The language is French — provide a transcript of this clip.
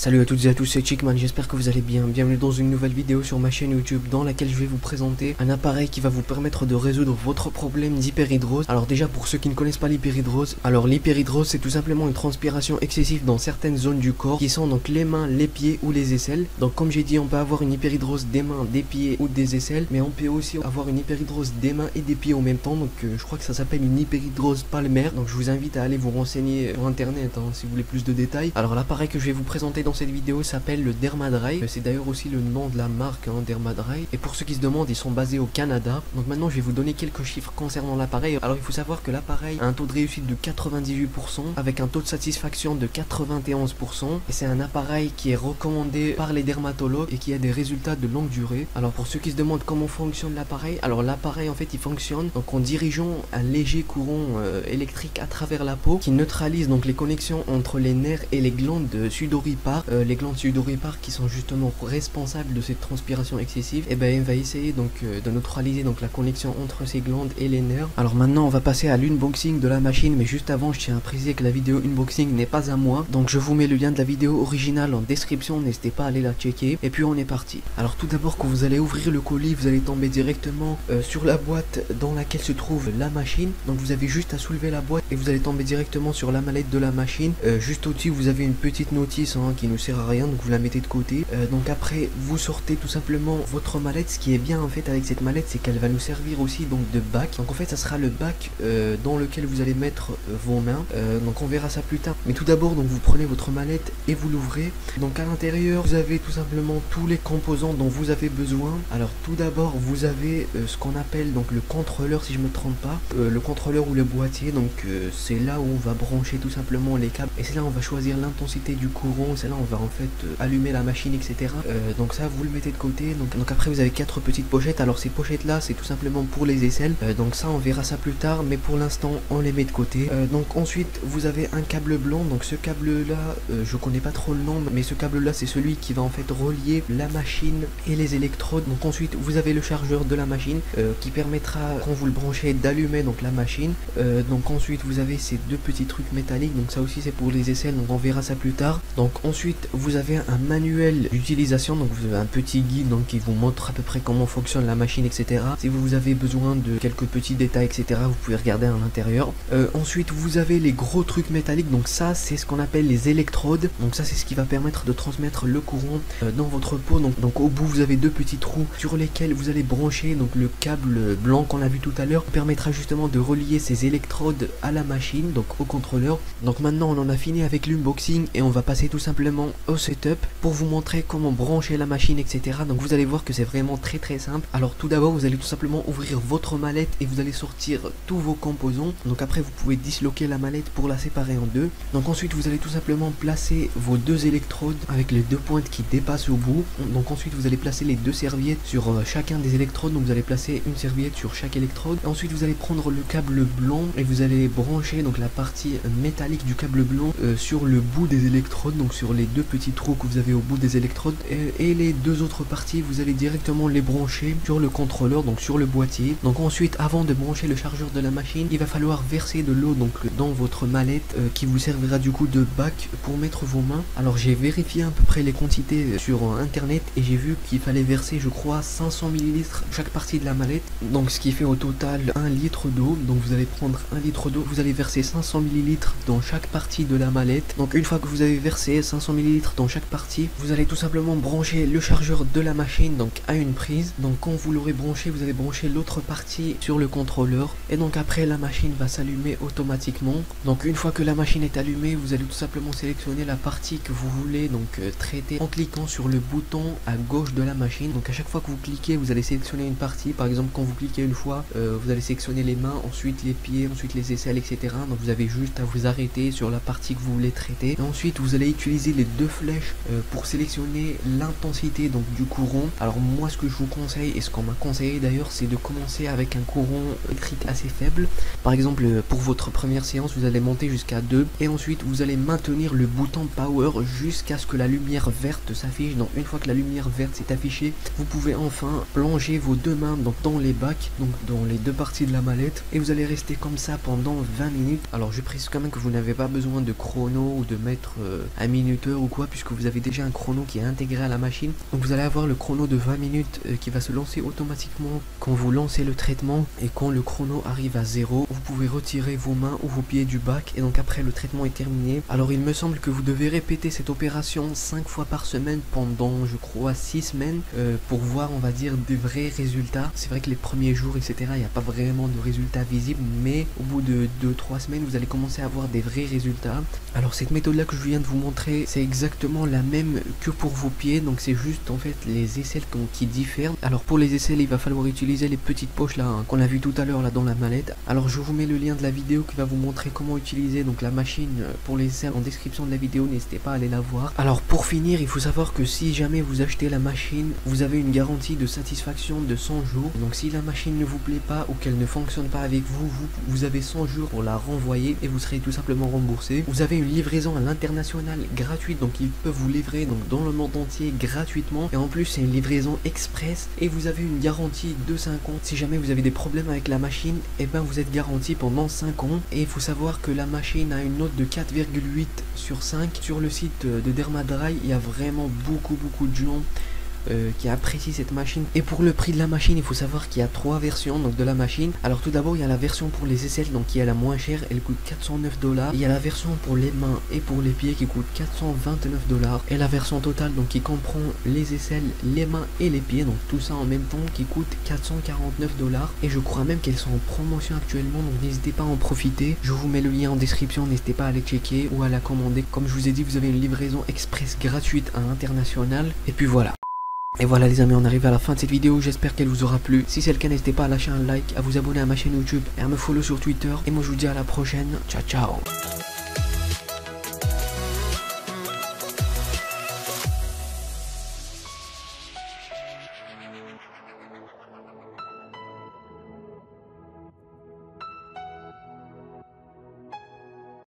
Salut à toutes et à tous, c'est Chickman, j'espère que vous allez bien. Bienvenue dans une nouvelle vidéo sur ma chaîne YouTube dans laquelle je vais vous présenter un appareil qui va vous permettre de résoudre votre problème d'hyperhidrose. Alors déjà pour ceux qui ne connaissent pas l'hyperhidrose, alors l'hyperhidrose c'est tout simplement une transpiration excessive dans certaines zones du corps qui sont donc les mains, les pieds ou les aisselles. Donc comme j'ai dit, on peut avoir une hyperhidrose des mains, des pieds ou des aisselles, mais on peut aussi avoir une hyperhidrose des mains et des pieds en même temps. Donc je crois que ça s'appelle une hyperhidrose palmaire. Donc je vous invite à aller vous renseigner sur internet si vous voulez plus de détails. Alors l'appareil que je vais vous présenter dans cette vidéo s'appelle le Dermadry. C'est d'ailleurs aussi le nom de la marque, Dermadry. Et pour ceux qui se demandent, ils sont basés au Canada. Donc maintenant je vais vous donner quelques chiffres concernant l'appareil. Alors il faut savoir que l'appareil a un taux de réussite de 98% avec un taux de satisfaction de 91%. Et c'est un appareil qui est recommandé par les dermatologues et qui a des résultats de longue durée. Alors pour ceux qui se demandent comment fonctionne l'appareil, alors l'appareil en fait il fonctionne donc en dirigeant un léger courant électrique à travers la peau qui neutralise donc les connexions entre les nerfs et les glandes sudoripares. Les glandes sudoripares qui sont justement responsables de cette transpiration excessive, et ben il va essayer donc de neutraliser donc la connexion entre ces glandes et les nerfs. Alors maintenant on va passer à l'unboxing de la machine, mais juste avant je tiens à préciser que la vidéo unboxing n'est pas à moi, donc je vous mets le lien de la vidéo originale en description, n'hésitez pas à aller la checker. Et puis on est parti. Alors tout d'abord, quand vous allez ouvrir le colis, vous allez tomber directement sur la boîte dans laquelle se trouve la machine. Donc vous avez juste à soulever la boîte et vous allez tomber directement sur la mallette de la machine. Juste au-dessus vous avez une petite notice qui ne sert à rien, donc vous la mettez de côté. Donc après vous sortez tout simplement votre mallette. Ce qui est bien en fait avec cette mallette, c'est qu'elle va nous servir aussi donc de bac. Donc en fait ça sera le bac dans lequel vous allez mettre vos mains. Donc on verra ça plus tard. Mais tout d'abord donc vous prenez votre mallette et vous l'ouvrez. Donc à l'intérieur vous avez tout simplement tous les composants dont vous avez besoin. Alors tout d'abord vous avez ce qu'on appelle donc le contrôleur, si je me trompe pas, le contrôleur ou le boîtier. Donc c'est là où on va brancher tout simplement les câbles et c'est là où on va choisir l'intensité du courant. C'est là où on va en fait allumer la machine, etc. Donc ça vous le mettez de côté. Donc après vous avez 4 petites pochettes. Alors ces pochettes là c'est tout simplement pour les aisselles. Donc ça on verra ça plus tard, mais pour l'instant on les met de côté. Donc ensuite vous avez un câble blanc. Donc ce câble là je connais pas trop le nom, mais ce câble là c'est celui qui va en fait relier la machine et les électrodes. Donc ensuite vous avez le chargeur de la machine qui permettra quand vous le branchez d'allumer donc la machine. Donc ensuite vous avez ces deux petits trucs métalliques, donc ça aussi c'est pour les aisselles, donc on verra ça plus tard. Donc ensuite vous avez un manuel d'utilisation, donc vous avez un petit guide donc qui vous montre à peu près comment fonctionne la machine, etc. Si vous avez besoin de quelques petits détails, etc., vous pouvez regarder à l'intérieur. Ensuite vous avez les gros trucs métalliques, donc ça c'est ce qu'on appelle les électrodes. Donc ça c'est ce qui va permettre de transmettre le courant dans votre peau. Donc au bout vous avez deux petits trous sur lesquels vous allez brancher donc le câble blanc qu'on a vu tout à l'heure, qui permettra justement de relier ces électrodes à la machine, donc au contrôleur. Donc maintenant on en a fini avec l'unboxing et on va passer tout simplement au setup pour vous montrer comment brancher la machine, etc. Donc vous allez voir que c'est vraiment très simple. Alors tout d'abord vous allez tout simplement ouvrir votre mallette et vous allez sortir tous vos composants. Donc après vous pouvez disloquer la mallette pour la séparer en deux. Donc ensuite vous allez tout simplement placer vos deux électrodes avec les deux pointes qui dépassent au bout. Donc ensuite vous allez placer les deux serviettes sur chacun des électrodes. Donc vous allez placer une serviette sur chaque électrode. Ensuite vous allez prendre le câble blanc et vous allez brancher donc la partie métallique du câble blanc sur le bout des électrodes, donc sur les deux petits trous que vous avez au bout des électrodes, et les deux autres parties vous allez directement les brancher sur le contrôleur, donc sur le boîtier. Donc ensuite, avant de brancher le chargeur de la machine, il va falloir verser de l'eau donc dans votre mallette qui vous servira du coup de bac pour mettre vos mains. Alors j'ai vérifié à peu près les quantités sur internet et j'ai vu qu'il fallait verser, je crois, 500 ml chaque partie de la mallette, donc ce qui fait au total 1 litre d'eau. Donc vous allez prendre 1 litre d'eau, vous allez verser 500 ml dans chaque partie de la mallette. Donc une fois que vous avez versé 500 ml dans chaque partie, vous allez tout simplement brancher le chargeur de la machine donc à une prise. Donc quand vous l'aurez branché, vous allez brancher l'autre partie sur le contrôleur et donc après la machine va s'allumer automatiquement. Donc une fois que la machine est allumée, vous allez tout simplement sélectionner la partie que vous voulez donc traiter en cliquant sur le bouton à gauche de la machine. Donc à chaque fois que vous cliquez, vous allez sélectionner une partie. Par exemple, quand vous cliquez une fois, vous allez sélectionner les mains, ensuite les pieds, ensuite les aisselles, etc. Donc vous avez juste à vous arrêter sur la partie que vous voulez traiter. Et ensuite vous allez utiliser les deux flèches pour sélectionner l'intensité donc du courant. Alors moi ce que je vous conseille et ce qu'on m'a conseillé d'ailleurs, c'est de commencer avec un courant électrique assez faible. Par exemple pour votre première séance vous allez monter jusqu'à 2 et ensuite vous allez maintenir le bouton power jusqu'à ce que la lumière verte s'affiche. Donc une fois que la lumière verte s'est affichée, vous pouvez enfin plonger vos deux mains donc dans les bacs, donc dans les deux parties de la mallette, et vous allez rester comme ça pendant 20 minutes. Alors je précise quand même que vous n'avez pas besoin de chrono ou de mettre un minuteur. serveur ou quoi, puisque vous avez déjà un chrono qui est intégré à la machine. Donc vous allez avoir le chrono de 20 minutes qui va se lancer automatiquement quand vous lancez le traitement, et quand le chrono arrive à 0, vous pouvez retirer vos mains ou vos pieds du bac, et donc après le traitement est terminé. Alors il me semble que vous devez répéter cette opération 5 fois par semaine pendant, je crois, 6 semaines pour voir, on va dire, des vrais résultats. C'est vrai que les premiers jours, etc., il n'y a pas vraiment de résultats visibles, mais au bout de 2-3 semaines, vous allez commencer à avoir des vrais résultats. Alors cette méthode là que je viens de vous montrer, c'est exactement la même que pour vos pieds, donc c'est juste en fait les aisselles qui diffèrent. Alors pour les aisselles, il va falloir utiliser les petites poches là qu'on a vu tout à l'heure là dans la mallette. Alors je vous mets le lien de la vidéo qui va vous montrer comment utiliser donc la machine pour les aisselles en description de la vidéo, n'hésitez pas à aller la voir. Alors pour finir, il faut savoir que si jamais vous achetez la machine, vous avez une garantie de satisfaction de 100 jours. Donc si la machine ne vous plaît pas ou qu'elle ne fonctionne pas avec vous, vous avez 100 jours pour la renvoyer et vous serez tout simplement remboursé. Vous avez une livraison à l'international gratuite, donc ils peuvent vous livrer donc dans le monde entier gratuitement, et en plus c'est une livraison express, et vous avez une garantie de 5 ans. Si jamais vous avez des problèmes avec la machine, et ben vous êtes garanti pendant 5 ans. Et il faut savoir que la machine a une note de 4,8 sur 5 sur le site de Dermadry. Il y a vraiment beaucoup de gens qui apprécie cette machine. Et pour le prix de la machine, il faut savoir qu'il y a 3 versions donc de la machine. Alors tout d'abord, il y a la version pour les aisselles, donc qui est la moins chère, elle coûte 409 $. Il y a la version pour les mains et pour les pieds qui coûte 429 $, et la version totale donc qui comprend les aisselles, les mains et les pieds, donc tout ça en même temps, qui coûte 449 $. Et je crois même qu'elles sont en promotion actuellement, donc n'hésitez pas à en profiter. Je vous mets le lien en description, n'hésitez pas à aller checker ou à la commander. Comme je vous ai dit, vous avez une livraison express gratuite à l'international. Et puis voilà. Et voilà les amis, on arrive à la fin de cette vidéo, j'espère qu'elle vous aura plu. Si c'est le cas, n'hésitez pas à lâcher un like, à vous abonner à ma chaîne YouTube et à me follow sur Twitter. Et moi je vous dis à la prochaine, ciao ciao.